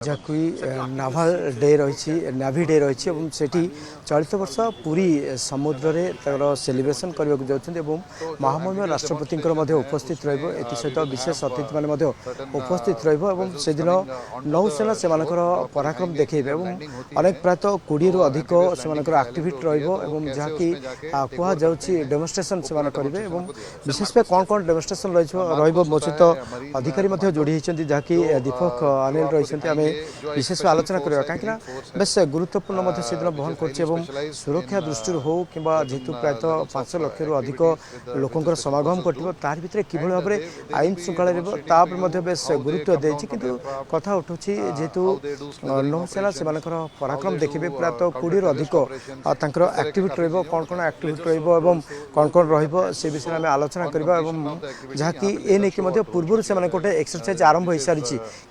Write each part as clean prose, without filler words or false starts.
जहाकि naval day रही नाभी day रही सेठी चलित वर्ष पूरी समुद्र रे तर सेलिब्रेशन करने को जाउछन्ते एवं महामहिम राष्ट्रपति उपस्थित रहिबो एति सहित विशेष अतिथि माने उपस्थित रहिबो एवं से दिन नौसेना से पराक्रम देखैबे एवं अनेक प्रायत 20 रु अधिक से एक्टिविटी रहिबो एवं जहाकि कुहा जाउछि डेमोन्स्ट्रेशन से करिवे एवं विशेष पे कोन डेमोन्स्ट्रेशन रहिबो मो सहित अधिकारी मध्ये जोड़ी हिचन्ति जहाकि दीपक अनिल रहिसन्ति आमे विशेष आलोचना करवा कहीं बेस गुरुत्वपूर्ण से दिन बहन कर सुरक्षा दृष्टि हो कि जेहेतु प्रायत 5 लाख रु अधिक लोकंर समागम कर तार भितर कि भाव में आईन श्रृंखला बेस गुरुत्व देती किंतु कथा उठू जेहेतु नौसेना से पराक्रम देखिए प्रायत 20 रु अधिक एक्टिविटी रही कौन कौन एक्टिविटी रही कौन रही विषय में आलोचना करवा जहाँकि ए नहीं पूर्व से गोटे एक्सरसाइज आरंभ हो सारी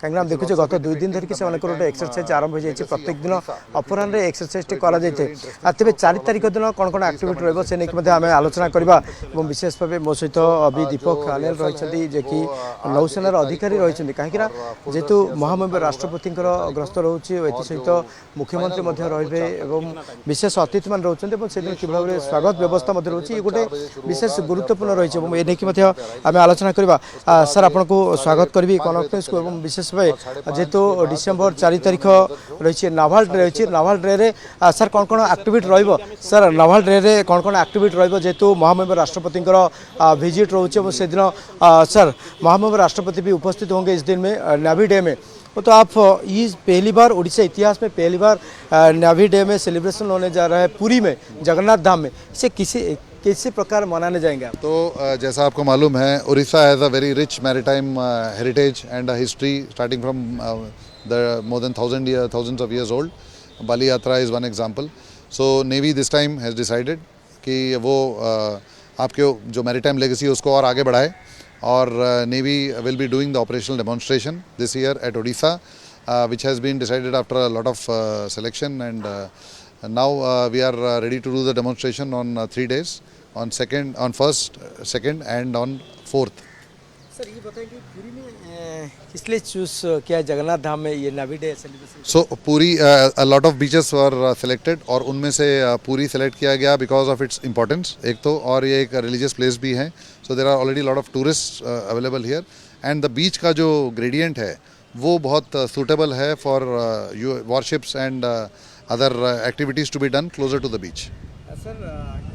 कहीं देखुचे गत 2 दिन धरिकी से गोटे एक्सरसाइज आरंभ हो जाए प्रत्येक दिन अपराह एक्सरसाइज तेज 4 तारिख दिन कौन कौन एक्टिविटी रही से नहीं आम आलोचना करवा विशेष भाव मो सहित अभी दीपक अनिल रही जे कि नौसेनार अधिकारी रही कहीं जेहेतु महामहिम राष्ट्रपति ग्रस्त रोचे सहित मुख्यमंत्री रे विशेष अतिथि मान रोचे से दिन कि भाव में स्वागत व्यवस्था रोचे गोटे विशेष गुरुत्वपूर्ण रही नहीं आम आलोचना करवा सर आपको स्वागत करी कनफ्रेंस को विशेष भाव जेहेतु डिसेम्बर 4 तारिख रही नाभाल डे रही नाभाल डे रे सर कौन कौन एक्टिविटी रही सर नाभाल डे रे कौन कौन एक्टिविटी रही जेहेतु महामहिम राष्ट्रपति विजिट रोचे से दिन सर महामहिम राष्ट्रपति भी उपस्थित होंगे इस दिन में नेवी डे में तो आप ये पहली बार उड़ीसा इतिहास में पहली बार नेवी डे में सेलिब्रेशन होने जा रहा है पुरी में जगन्नाथ धाम में इसे किसी प्रकार मनाने जाएंगे आप? तो जैसा आपको मालूम है Orissa has a very rich maritime heritage and history starting from the more than thousands of years old. बाली यात्रा is one example. So navy this time has decided कि वो आपके जो मैरीटाइम लेगेसी है उसको और आगे बढ़ाए और navy will be doing the operational demonstration this year at Odisha which has been decided after a lot of selection and now we are ready to do the demonstration on 3 days on 1st, 2nd and on 4th. Sir ये बताएं कि पुरी में किसलिए choose किया जगन्नाथ धाम में ये navy day celebration? So Puri a lot of beaches were selected और उनमें से पुरी सेलेक्ट किया गया because of its importance एक तो और ये एक religious place भी है. So there are already a lot of tourists available here and the beach का जो gradient है वो बहुत suitable है for warships and other activities to be done closer to the beach. Sir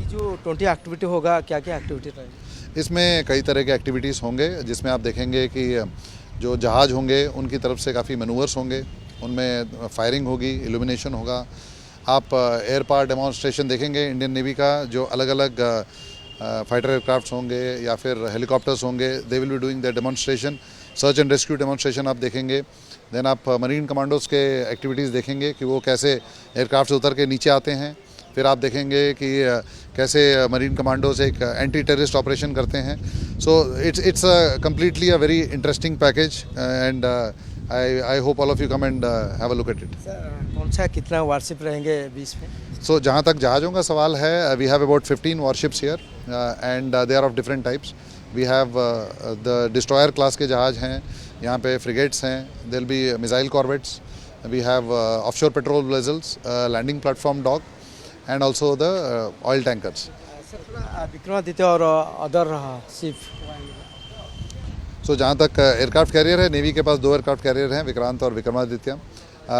ये जो 20 एक्टिविटी होगा क्या क्या एक्टिविटी रहेगी? इसमें कई तरह के एक्टिविटीज़ होंगे जिसमें आप देखेंगे कि जो जहाज़ होंगे उनकी तरफ से काफ़ी मैनूवर्स होंगे, उनमें फायरिंग होगी, इल्यूमिनेशन होगा. आप एयर पावर डेमोन्स्ट्रेशन देखेंगे इंडियन नेवी का जो अलग अलग फाइटर एयरक्राफ्ट्स होंगे या फिर हेलीकॉप्टर्स होंगे they will be doing the demonstration. Search and rescue demonstration आप देखेंगे. देन आप मरीन कमांडोज़ के एक्टिविटीज़ देखेंगे कि वो कैसे एयरक्राफ्ट से उतर के नीचे आते हैं. फिर आप देखेंगे कि कैसे मरीन कमांडोज एक एंटी टेररिस्ट ऑपरेशन करते हैं. So it's completely a very interesting package and I hope all of you come and have a look at it. कौन सा कितना वारशिप रहेंगे बीच में? सो जहाँ तक जहाज़ों का सवाल है we have about 15 warships here and they are of different types. We have the destroyer class के जहाज़ हैं, यहाँ पे फ्रिगेट्स हैं, there will be missile corvettes, we have offshore patrol vessels, landing platform dock and also the oil tankers. Vikramaditya और other ship. सो जहाँ तक aircraft carrier है नेवी के पास 2 एयरक्राफ्ट कैरियर हैं, विक्रांत और विक्रमादित्य.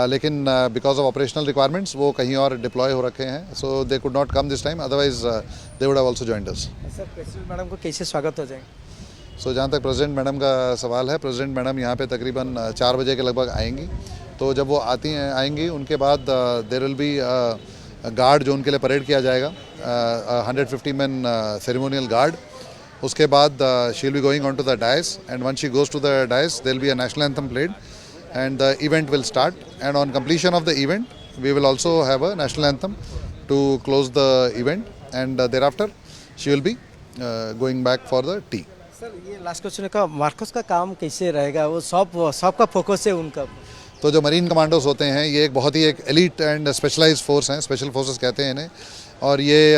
लेकिन बिकॉज ऑफ ऑपरेशनल रिक्वायरमेंट्स वो कहीं और डिप्लॉय हो रखे हैं. So they could not come this time otherwise they would have also joined us. Sir president madam को कैसे स्वागत हो जाएगा? सो जहाँ तक प्रेसिडेंट मैडम का सवाल है प्रेसिडेंट मैडम यहाँ पे तकरीबन 4 बजे के लगभग आएंगी. तो जब वो आएंगी उनके बाद देयर विल बी गार्ड जो उनके लिए परेड किया जाएगा 150 मैन सेरेमोनियल गार्ड. उसके बाद she will be going on to the dais and once she goes to the dais there will be a national anthem played and the event will start and on completion of the event we will also have a national anthem to close the event and thereafter she will be going back for the tea. Sir ये last question का marks का काम कैसे रहेगा? वो सबका focus है उनका. तो जो मरीन कमांडोज होते हैं ये एक बहुत ही एक एलिट एंड स्पेशलाइज्ड फोर्स हैं, स्पेशल फोर्सेस कहते हैं इन्हें. और ये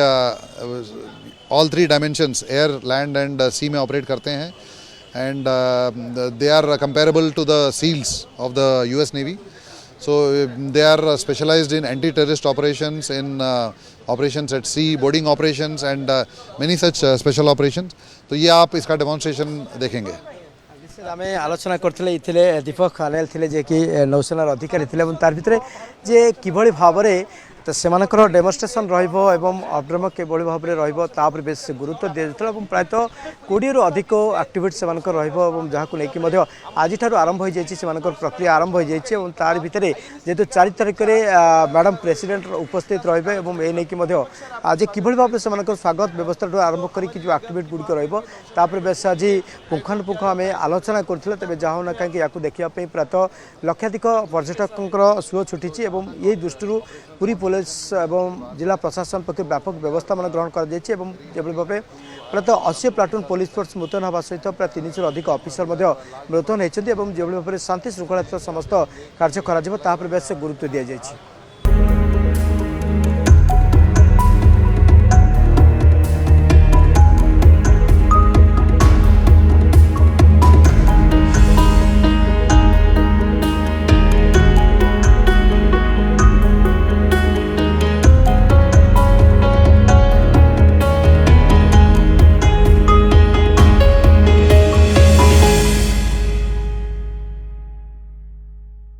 all 3 dimensions air land and sea में ऑपरेट करते हैं and they are comparable to the SEALs of the US Navy. So they are specialized in anti-terrorist operations, in operations at sea, boarding operations and many such special operations. तो ये आप इसका demonstration देखेंगे. आम आलोचना करते इथिले दीपक अनेल थे जे कि नौसेनार अधिकारी थे तार भितर जे किभଳି भावरे तो सेमानकर डेमोन्स्ट्रेशन रहिबो एवं अपड्रेम किभଳି भावरे रहिबो तापर बेस गुरुत्व दिया जाता और प्रायतः 20 रु अधिक एक्टिविटी सेमानकर रहिबो एवं जहां लेकिन मध्य आज ठारू आरंभ हो जाइए सेमानकर प्रक्रिया आरंभ हो जाइए और तार भितर जेहेतु 4 तारिख में मैडम प्रेसिडेंट उपस्थित रहिबे एवं ए नेकी मध्य आज किभଳି भाव सेमानकर स्वागत व्यवस्था आरंभ करके जो एक्टिविटी गुड़िक रहिबो तापर बेस आज पुंखानुपुंख आम आलोचना करथिले तबे जाहो ना कहीं या देखा प्रायतः लक्षाधिक पर्यटकों सुओ छुटी एवं ये दृष्टि पूरी पुलिस एवं जिला प्रशासन पक्ष व्यापक व्यवस्था मान ग्रहण कर भाव प्रायतः 80 प्लाटून पुलिस फोर्स मुतयन होगा सहित प्राय 300 अधिक ऑफिसर मुतयन होती जो भाव शांति श्रृंखला समस्त कार्य कर बेस गुरुत्व दि जाए।